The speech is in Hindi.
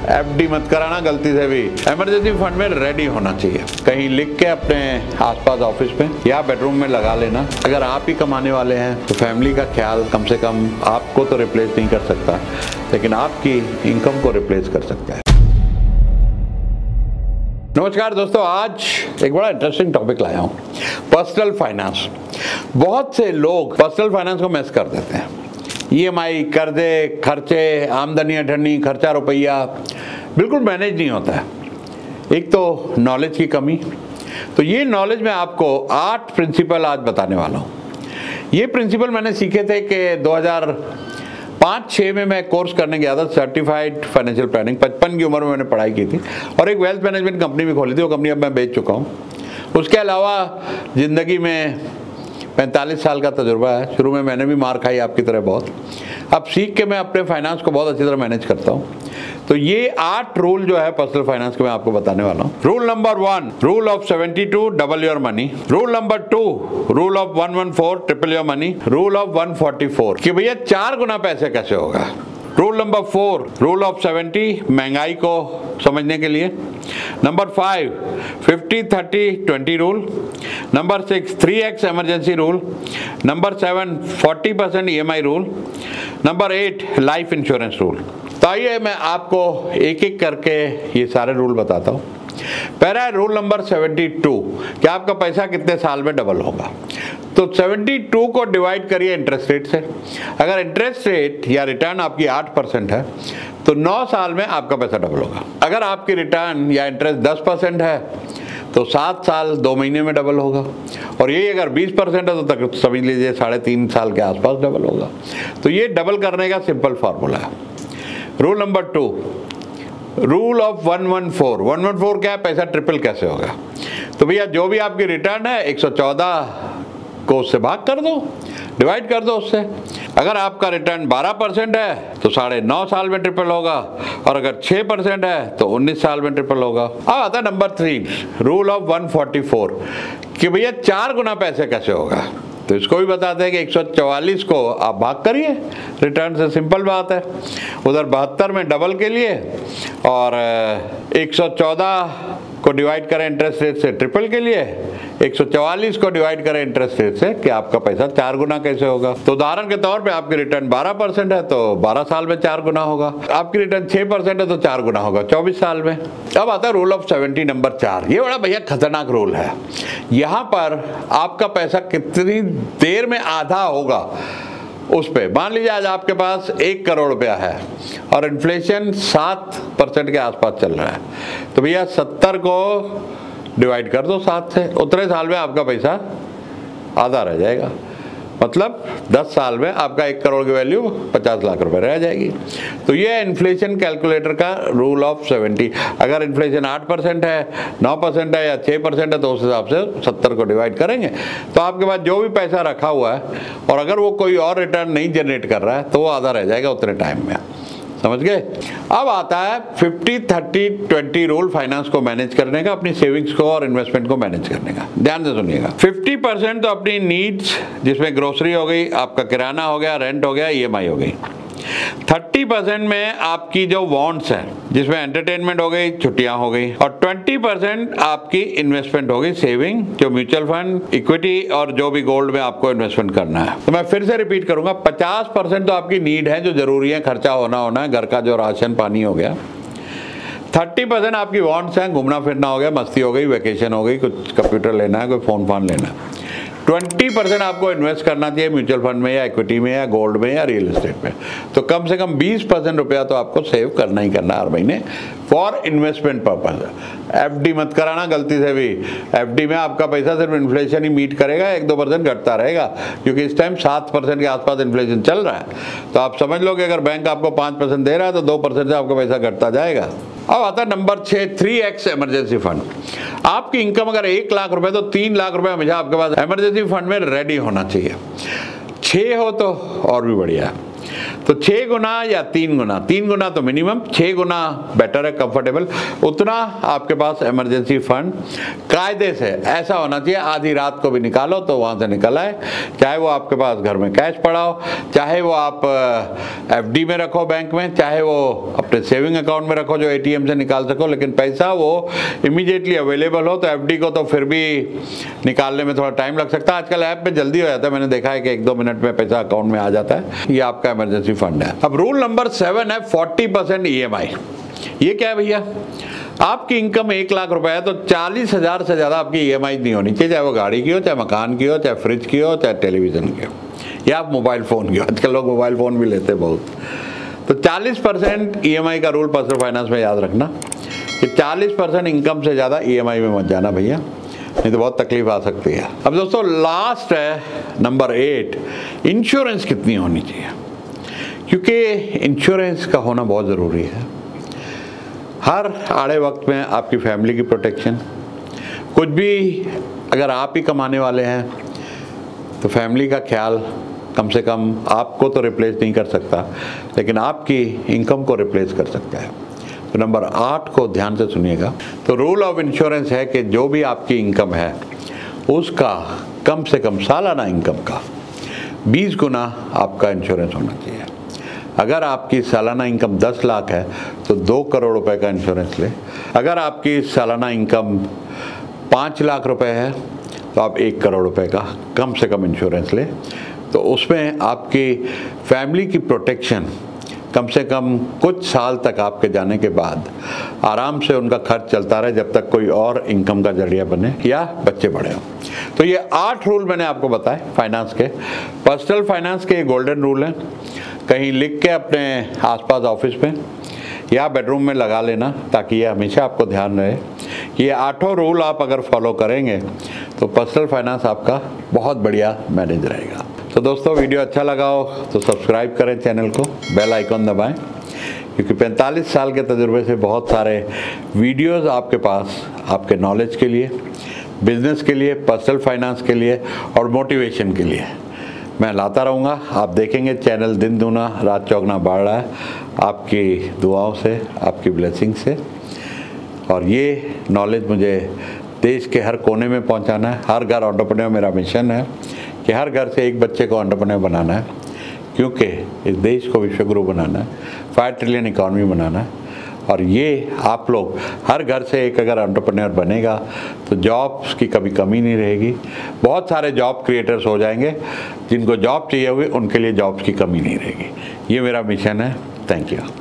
एफडी मत कराना गलती से भी। इमरजेंसी फंड में रेडी होना चाहिए, कहीं लिख के अपने आसपास ऑफिस में या बेडरूम में लगा लेना। अगर आप ही कमाने वाले हैं तो फैमिली का ख्याल कम से कम आपको तो रिप्लेस नहीं कर सकता, लेकिन आपकी इनकम को रिप्लेस कर सकता है। नमस्कार दोस्तों, आज एक बड़ा इंटरेस्टिंग टॉपिक लाया हूं, पर्सनल फाइनेंस। बहुत से लोग पर्सनल फाइनेंस को मिस कर देते हैं। ईएमआई, कर्जे, खर्चे, आमदनी अठन्नी, खर्चा रुपया बिल्कुल मैनेज नहीं होता है। एक तो नॉलेज की कमी। तो ये नॉलेज मैं आपको 8 प्रिंसिपल आज बताने वाला हूँ। ये प्रिंसिपल मैंने सीखे थे कि 2005-06 में मैं कोर्स करने गया था, सर्टिफाइड फाइनेंशियल प्लानिंग। 55 की उम्र में मैंने पढ़ाई की थी और एक वेल्थ मैनेजमेंट कंपनी भी खोली थी। वो कंपनी अब मैं बेच चुका हूँ। उसके अलावा ज़िंदगी में 45 साल का तजुर्बा है। शुरू में मैंने भी मार खाई आपकी तरह बहुत। अब सीख के मैं अपने फाइनेंस को बहुत अच्छी तरह मैनेज करता हूँ। तो ये 8 रूल जो है पर्सनल फाइनेंस के मैं आपको बताने वाला हूँ। Rule number 1, rule of 72, double your money. Rule number 2, rule of 114, triple your money. Rule of 144 कि भैया 4 गुना पैसे कैसे होगा। रूल नंबर 4, रूल ऑफ 70, महंगाई को समझने के लिए। Number 5, 50-30-20 rule. Number 6, 3x emergency rule. Number 7, 40% EMI rule. Number 8, life insurance rule. तो आइए मैं आपको एक एक करके ये सारे रूल बताता हूँ। पहला है रूल नंबर 72 कि आपका पैसा कितने साल में डबल होगा। तो 72 को डिवाइड करिए इंटरेस्ट रेट से। अगर इंटरेस्ट रेट या रिटर्न आपकी 8% है तो 9 साल में आपका पैसा डबल होगा। अगर आपकी रिटर्न या इंटरेस्ट 10% है तो 7 साल 2 महीने में डबल होगा। और यही अगर 20% है तो तक समझ लीजिए 3.5 साल के आसपास डबल होगा। तो ये डबल करने का सिंपल फार्मूला है। Rule number 2, rule of 114। 114 क्या है, पैसा ट्रिपल कैसे होगा। तो भैया जो भी आपकी रिटर्न है 114 को उससे भाग कर दो, डिवाइड कर दो उससे। अगर आपका रिटर्न 12% है तो 9.5 साल में ट्रिपल होगा, और अगर 6% है तो 19 साल में ट्रिपल होगा। अब आता है नंबर 3, रूल ऑफ 144 कि भैया 4 गुना पैसे कैसे होगा। तो इसको भी बताते हैं कि 144 को आप भाग करिए रिटर्न से, सिंपल बात है। उधर 72 में डबल के लिए, और 114 को डिवाइड करें इंटरेस्ट रेट से ट्रिपल के लिए, 144 को डिवाइड करें इंटरेस्ट रेट से कि आपका पैसा 4 गुना कैसे होगा। तो उदाहरण के तौर पे आपकी रिटर्न 12% है तो 12 साल में 4 गुना होगा। आपकी रिटर्न 6% है तो 4 गुना होगा 24 साल में। अब आता है रूल ऑफ 70 नंबर 4। ये बड़ा भैया खतरनाक रूल है। यहाँ पर आपका पैसा कितनी देर में आधा होगा उस पे। मान लीजिए आज आपके पास 1 करोड़ रुपया है और इन्फ्लेशन 7% के आसपास चल रहा है, तो भैया 70 को डिवाइड कर दो 7 से। उतने साल में आपका पैसा आधा रह जाएगा। मतलब 10 साल में आपका 1 करोड़ की वैल्यू 50 लाख रुपए रह जाएगी। तो ये है इन्फ्लेशन कैलकुलेटर का रूल ऑफ 70। अगर इन्फ्लेशन 8% है, 9% है या 6% है तो उस हिसाब से 70 को डिवाइड करेंगे तो आपके पास जो भी पैसा रखा हुआ है, और अगर वो कोई और रिटर्न नहीं जनरेट कर रहा है तो वो आधा रह जाएगा उतने टाइम में। समझ गए। अब आता है 50-30-20 रूल फाइनेंस को मैनेज करने का, अपनी सेविंग्स को और इन्वेस्टमेंट को मैनेज करने का। ध्यान से सुनिएगा। 50% तो अपनी नीड्स, जिसमें ग्रोसरी हो गई, आपका किराना हो गया, रेंट हो गया, EMI हो गई। 30% में आपकी जो वांट्स है, जिसमें एंटरटेनमेंट हो गई, छुट्टियां हो गई, और 20% आपकी इन्वेस्टमेंट हो गई, सेविंग, जो म्यूचुअल फंड, इक्विटी और जो भी गोल्ड में आपको इन्वेस्टमेंट करना है। तो मैं फिर से रिपीट करूंगा, 50% तो आपकी नीड है, जो जरूरी है, खर्चा होना है, घर का जो राशन पानी हो गया। 30% आपकी वांट्स हैं, घूमना फिरना हो गया, मस्ती हो गई, वेकेशन हो गई, कुछ कंप्यूटर लेना है, कोई फोन लेना है। 20% आपको इन्वेस्ट करना चाहिए म्यूचुअल फंड में या इक्विटी में या गोल्ड में या रियल एस्टेट में। तो कम से कम 20% रुपया तो आपको सेव करना ही करना हर महीने फॉर इन्वेस्टमेंट पर्पज। एफडी मत कराना गलती से भी। एफडी में आपका पैसा सिर्फ इन्फ्लेशन ही मीट करेगा, 1-2% घटता रहेगा, क्योंकि इस टाइम 7% के आसपास इन्फ्लेशन चल रहा है। तो आप समझ लो कि अगर बैंक आपको 5% दे रहा है तो 2% से आपका पैसा घटता जाएगा। अब आता है नंबर 6, 3x इमरजेंसी फंड। आपकी इनकम अगर 1 लाख रुपए तो 3 लाख रुपए हमेशा आपके पास इमरजेंसी फंड में रेडी होना चाहिए। 6 हो तो और भी बढ़िया है। तो 6 गुना या 3 गुना, 3 गुना तो मिनिमम, 6 गुना बेटर है, कंफर्टेबल, उतना आपके पास इमरजेंसी फंड कायदे से ऐसा होना चाहिए। आधी रात को भी निकालो तो वहाँ से निकल आए, चाहे वो आपके पास घर में कैश पड़ा हो, चाहे वो आप FD में रखो बैंक में, चाहे वो अपने सेविंग अकाउंट में रखो जो ATM से निकाल सको, लेकिन पैसा वो इमीडिएटली अवेलेबल हो। तो FD को तो फिर भी निकालने में थोड़ा टाइम लग सकता है, आजकल ऐप पे जल्दी हो जाता है, मैंने देखा है कि 1-2 मिनट में पैसा अकाउंट में आ जाता है। ये आपका इमरजेंसी फंड है। अब रूल नंबर 7 है 40% EMI। ये क्या है भैया? आपकी इनकम 1 लाख रुपए है तो 40,000 से ज़्यादा आपकी EMI नहीं होनी चाहिए, चाहे वो गाड़ी की हो, चाहे मकान की हो, चाहे फ्रिज की हो, चाहे टेलीविज़न की हो, या आप मोबाइल फ़ोन की हो। आजकल लोग मोबाइल फ़ोन भी लेते हैं बहुत। तो 40% EMI का रूल पर्सनल फाइनेंस में याद रखना कि 40% इनकम से ज़्यादा EMI में मत जाना भैया, नहीं तो बहुत तकलीफ आ सकती है। अब दोस्तों लास्ट है नंबर 8, इंश्योरेंस कितनी होनी चाहिए, क्योंकि इंश्योरेंस का होना बहुत ज़रूरी है। हर आड़े वक्त में आपकी फैमिली की प्रोटेक्शन, कुछ भी अगर आप ही कमाने वाले हैं तो फैमिली का ख्याल कम से कम आपको तो रिप्लेस नहीं कर सकता, लेकिन आपकी इनकम को रिप्लेस कर सकता है। तो नंबर 8 को ध्यान से सुनिएगा। तो रूल ऑफ इंश्योरेंस है कि जो भी आपकी इनकम है उसका कम से कम सालाना इनकम का 20 गुना आपका इंश्योरेंस होना चाहिए। अगर आपकी सालाना इनकम 10 लाख है तो 2 करोड़ रुपए का इंश्योरेंस ले। अगर आपकी सालाना इनकम 5 लाख रुपए है तो आप 1 करोड़ रुपए का कम से कम इंश्योरेंस ले। तो उसमें आपकी फैमिली की प्रोटेक्शन कम से कम कुछ साल तक आपके जाने के बाद आराम से उनका खर्च चलता रहे, जब तक कोई और इनकम का जरिया बने या बच्चे बड़े हों। तो ये 8 रूल मैंने आपको बताए फाइनेंस के। पर्सनल फाइनेंस के गोल्डन रूल हैं, कहीं लिख के अपने आसपास ऑफिस में या बेडरूम में लगा लेना, ताकि ये हमेशा आपको ध्यान रहे कि ये 8 रूल आप अगर फॉलो करेंगे तो पर्सनल फाइनेंस आपका बहुत बढ़िया मैनेज रहेगा। तो दोस्तों वीडियो अच्छा लगा हो तो सब्सक्राइब करें चैनल को, बेल आइकॉन दबाएं, क्योंकि 45 साल के तजुर्बे से बहुत सारे वीडियोस आपके पास आपके नॉलेज के लिए, बिजनेस के लिए, पर्सनल फाइनेंस के लिए और मोटिवेशन के लिए मैं लाता रहूँगा। आप देखेंगे चैनल दिन दूना रात चौगुना बढ़ रहा है आपकी दुआओं से, आपकी ब्लेसिंग से। और ये नॉलेज मुझे देश के हर कोने में पहुंचाना है। हर घर एंटरप्रेन्योर मेरा मिशन है कि हर घर से एक बच्चे को एंटरप्रेन्योर बनाना है, क्योंकि इस देश को विश्वगुरु बनाना है, 5 ट्रिलियन इकॉनमी बनाना है। और ये आप लोग हर घर से एक अगर एंटरप्रेन्योर बनेगा तो जॉब्स की कभी कमी नहीं रहेगी। बहुत सारे जॉब क्रिएटर्स हो जाएंगे, जिनको जॉब चाहिए होगी उनके लिए जॉब्स की कमी नहीं रहेगी। ये मेरा मिशन है। Thank you.